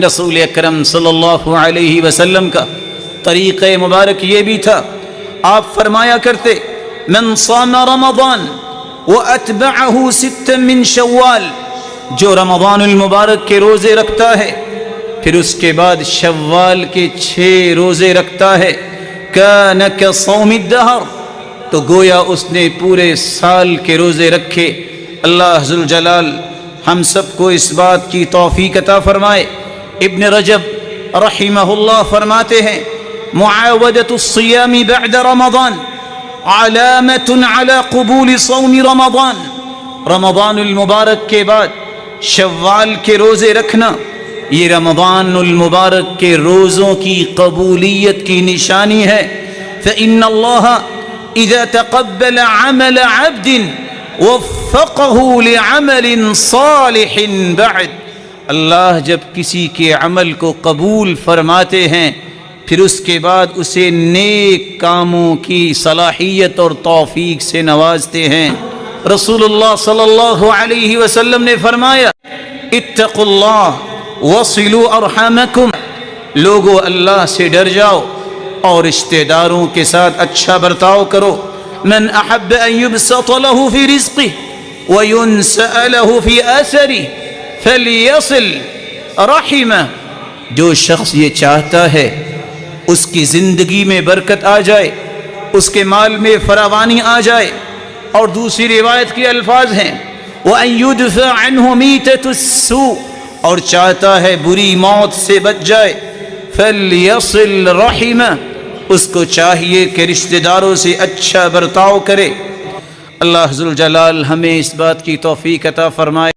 رسول اکرم صلی اللہ علیہ وسلم کا طریقہ مبارک یہ بھی تھا، آپ فرمایا کرتے من صام رمضان واتبعه ستا من شوال، جو رمضان المبارک کے روزے رکھتا ہے پھر اس کے بعد شوال کے 6 روزے رکھتا ہے، کان کصوم الدہر، تو گویا اس نے پورے سال کے روزے رکھے۔ اللہ ذوالجلال ہم سب کو اس بات کی توفیق عطا فرمائے۔ ابن رجب رحمہ اللہ فرماتے ہیں معاودۃ الصیام بعد رمضان علامۃ علی قبول صوم رمضان، رمضان المبارک کے بعد شوال کے روزے رکھنا یہ رمضان المبارک کے روزوں کی قبولیت کی نشانی ہے۔ فإن اللہ اذا تقبل عمل عبد وفقه لعمل صالح بعد، اللہ جب کسی کے عمل کو قبول فرماتے ہیں پھر اس کے بعد اسے نیک کاموں کی صلاحیت اور توفیق سے نوازتے ہیں۔ رسول اللہ صلی اللہ علیہ وسلم نے فرمایا اتقوا اللہ وصلوا ارحامکم، لوگو اللہ سے ڈر جاؤ اور رشتہ داروں کے ساتھ اچھا برتاؤ کرو۔ من احب ان يبسط له في رزقه وينسأ له في اثره فليصل رحمه، جو شخص یہ چاہتا ہے اس کی زندگی میں برکت آ جائے، اس کے مال میں فراوانی آ جائے، اور دوسری روایت کے الفاظ ہیں وَأَن يُدْفَعْ عَنْهُ مِيتَةُ السُّوءِ، اور چاہتا ہے بری موت سے بچ جائے، فَلْيَصِلْ رَحِمَهُ، اس کو چاہیے کہ رشتہ داروں سے اچھا برتاؤ کرے۔ اللہ ذوالجلال ہمیں اس بات کی توفیق عطا فرمائے۔